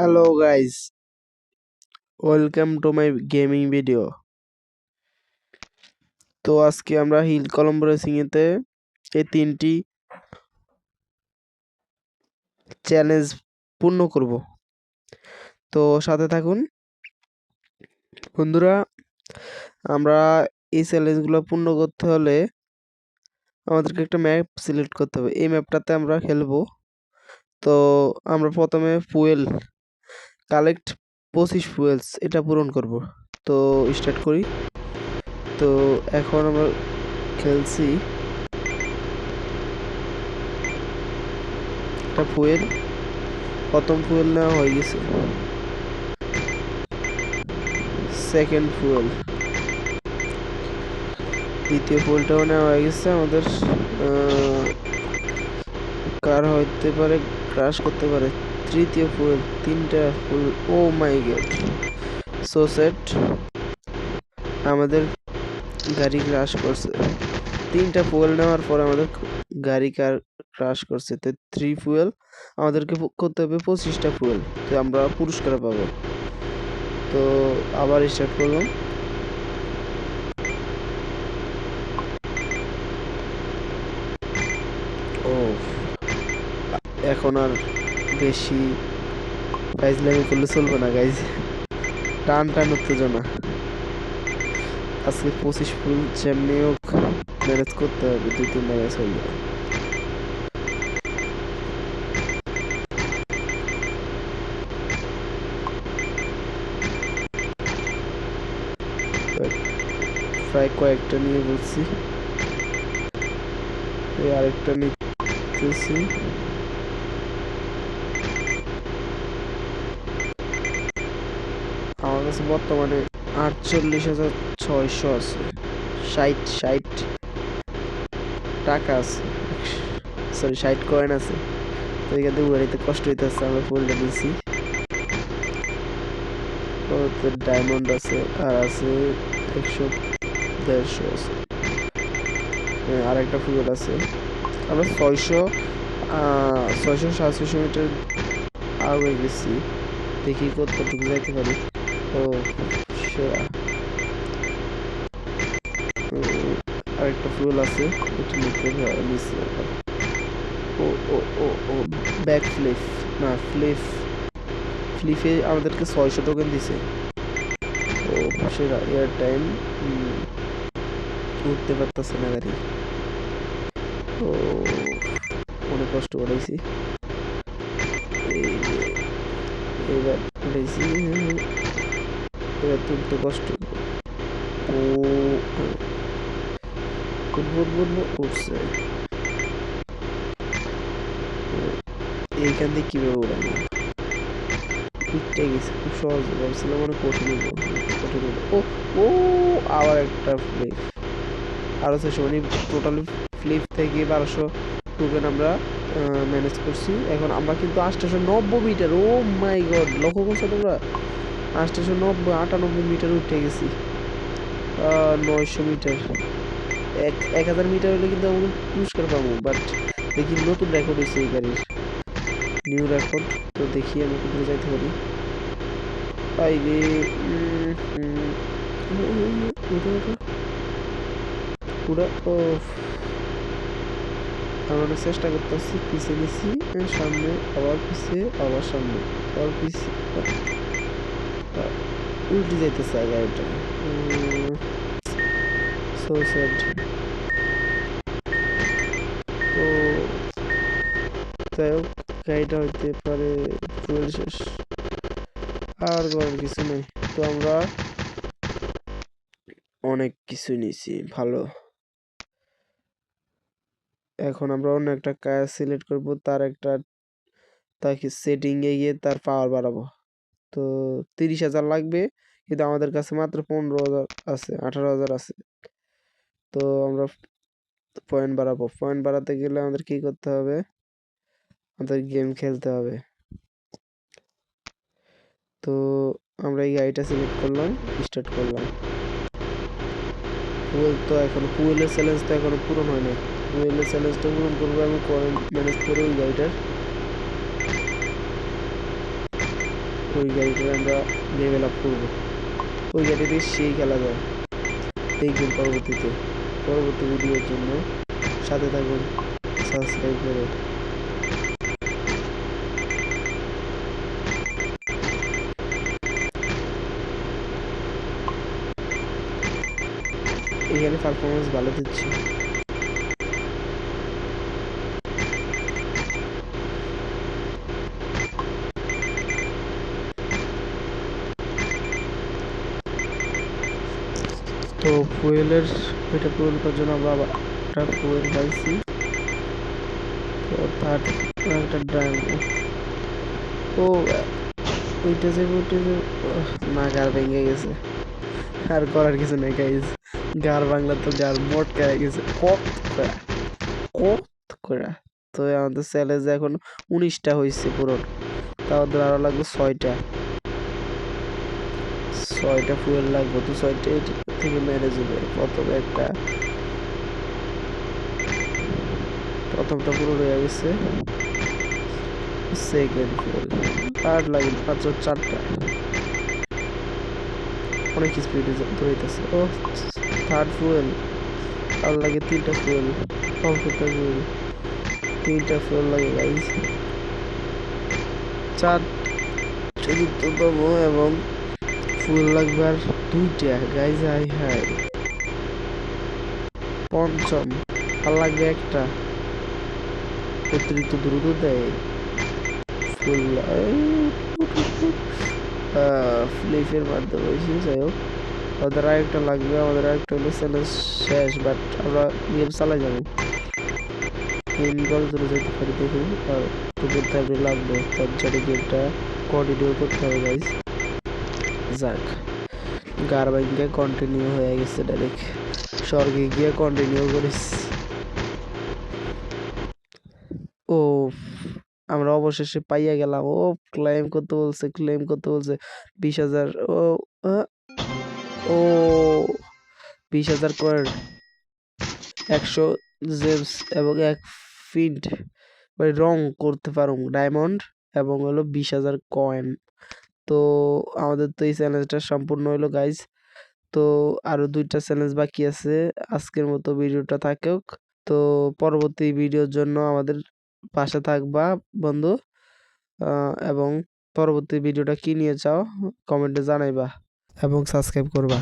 Hello guys, welcome to my gaming video. তো আজকে আমরা হিল কলম্বো রেসিং এতে এই তিনটি চ্যালেঞ্জ পূর্ণ করব। তো সাথে থাকুন বন্ধুরা। আমরা এই চ্যালেঞ্জগুলো পূর্ণ করতে হলে আমাদেরকে একটা ম্যাপ সিলেক্ট করতে হবে। এই ম্যাপটাতে আমরা খেলবো। তো আমরা প্রথমে ফুয়েল কালেক্ট 25 ফুয়েলস এটা পূরণ করব। তো স্টার্ট করি। তো এখন আমরা খেলছি একটা ফুয়েল, প্রথম ফুয়েল নেওয়া হয়ে গেছে। সেকেন্ড ফুয়েল, দ্বিতীয় ফুয়েলটাও নেওয়া হয়ে গেছে আমাদের। কার হইতে পারে, ক্রাশ করতে পারে। তৃতীয় ফুয়েল, তিনটা ফুয়েল। ও মাই গড, সো সেট, আমাদের গাড়ি ক্রাশ করছে। তিনটা ফুয়েল নেওয়ার পর আমাদের গাড়ি ক্রাশ করছে। তো 3 ফুয়েল আমাদেরকে করতে হবে 25টা ফুয়েল, তো আমরা পুরস্কার পাবো। তো আবার স্টার্ট করলাম। ও এখন আর বেশি ফাইজলামি করলে চলবে না গাইজ, টান টান উত্তেজনা। আজকে 25 ফুল যেমনি হোক ম্যানেজ করতে হবে, 2-3 ম্যাচ হইলে। প্রায় কয়েকটা নিয়ে বলছি, এই আরেকটা নিতেছি। আমার কাছে বর্তমানে 48,600 আছে, 60 টাকা আছে, সরি 60 কয়েন আছে। তো এখান থেকে উড়াইতে কষ্ট হইতেছে, আমরা ফুলটা দিচ্ছি। ডায়মন্ড আছে, আর আছে 100-150 আছে। আর একটা ফুল আছে। আমরা 600-700 মিটার আগে গেছি, দেখি কতটুকু যাইতে পারি। ও সেরা, আরেকটা ফুল আছে, এটা নিতে নিচ্ছি আবার। ও ও ও ও ব্যাক ফ্লিপ, না ফ্লিপে আমাদেরকে 600 টোকেন দিছে। ও সেরা, এয়ার টাইম উঠতে পারতেছে না গাড়ি। ও অনেক কষ্ট করেছি, এবার উঠেছি। এবার তুলতে কষ্ট। ও উঠছে। এইখান থেকে কিভাবে উড়ানো, উঠতে গেছে খুব সহজ, ভাবছিলাম অনেক কঠিন কঠিন। ও ও আবার একটা ফ্লিপ, আরো 600, মানে টোটালি ফ্লিপ থেকে 1200 টোকেন আমরা ম্যানেজ করছি। এখন আমরা কিন্তু 890 মিটার, ও মাই গড, লক্ষ্য করছো তোমরা? 890 মিটার উঠে গেছি। 900 মিটার, 1000 মিটার হলে কিন্তু আমাকে পুরস্কার পাবো। বাট দেখি নতুন রেকর্ড হয়েছে এই গাড়ির, নিউ রেকর্ড। তো দেখি আমি কোথায় যাইতে পারি। পাই রে, পুরা ও আমরা চেষ্টা করতেছি, পিছিয়ে নিছি, সামনে আবার পিছিয়ে, আবার সামনে, আবার পিছিয়ে, উল্টে যাইতেছে গাড়িটা। So sad. তো যাই হোক, গাড়িটা হইতে পারে ফুয়েল শেষ, আর করার কিছু নেই। তো আমরা অনেক কিছু নিছি ভালো। এখন আমরা অন্য একটা কাজ সিলেক্ট করব, তার একটা তাকে সেটিং এ গিয়ে তার পাওয়ার বাড়াবো। তো 30,000 লাগবে, কিন্তু আমাদের কাছে মাত্র 15,000 আছে, 18,000 আছে। তো আমরা পয়েন্ট বাড়াবো। পয়েন্ট বাড়াতে গেলে আমাদের কি করতে হবে, আমাদের গেম খেলতে হবে। তো আমরা এই গাড়িটা সিলেক্ট করলাম, স্টার্ট করলাম। ফুয়েল তো এখনো, ফুয়েলের চ্যালেঞ্জ তো এখনো পূরণ হয় নাই। ফুয়েলের চ্যালেঞ্জটা পূরণ করবো আমি কয়েন ম্যানেজ করে ওই গাড়িটার। ওই গাড়িটা আমরা লেভেল আপ করবো। ওই গাড়িতে সেই খেলা যায়, দেখবেন পরবর্তী ভিডিওর জন্য সাথে থাকুন সাবস্ক্রাইব করে। এখানে পারফরমেন্স ভালো দিচ্ছি। তো ফুয়েলের এটা পূরণ করার জন্য আমরা আবার একটা ফুয়েল পাইছি। তো তার একটা ডায়মন্ড, ও ওইটা যে না, গার ভেঙে গেছে, আর করার কিছু নেই গাইজ। গার বাংলা তো গার মটকা হয়ে গেছে কত করে, কত করে। তো আমাদের চ্যালেঞ্জ এখন 19টা হয়েছে পুরো, তাও আরো লাগবে 6টা ফুয়েল লাগবে। তো 6টা থেকে ম্যানেজ হবে। প্রথমটা পুরো রয়ে গেছে, সেকেন্ড ফুয়েল আর লাগে মাত্র 4টা, অনেক স্পিডে দৌড়াইতেছে। ও থার্ড ফুয়েল আর লাগে 3টা ফুয়েল, অল্পটা ফুয়েল, 3টা ফুয়েল লাগে গাইজ। 4 চতুর্থতম এবং ফুয়েল লাগবে আর 2টা গাইজ। হাই পঞ্চম আর লাগবে একটা, অতিরিক্ত দ্রুত দেয় ফুল ফ্লিপের মাধ্যমে হয়েছে। যাই হোক, আমাদের আরেকটা লাগবে, আমাদের আরেকটা হলে চ্যালেঞ্জ শেষ, বাট আমরা গেম চালাই যাবো। গেম কত দূর যেতে পারি দেখুন, আর তোদের তাহলে লাগবে, তার জন্য গেমটা কন্টিনিউ করতে হবে গাইজ। যাক, গারবাইঙ্গে কন্টিনিউ হয়ে গেছে, ডাইরেক্ট স্বর্গে গিয়ে কন্টিনিউ করিস। ও আমরা অবশেষে পাইয়া গেলাম। ও ক্লেম করতে বলছে, 20,000। ও 20,000 কয়েন, 100 জেমস এবং 1 ফিন্ট রং করতে পারুম ডায়মন্ড, এবং হলো 20,000 কয়েন। তো আমাদের তো এই চ্যালেঞ্জটা সম্পূর্ণ হলো গাইজ। তো আরো 2টা চ্যালেঞ্জ বাকি আছে। আজকের মতো ভিডিওটা থাকুক। তো পরবর্তী ভিডিওর জন্য আমাদের পাশে থাকবা বন্ধু, এবং পরবর্তী ভিডিওটা কি নিয়ে চাও কমেন্টে জানাইবা এবং সাবস্ক্রাইব করবা।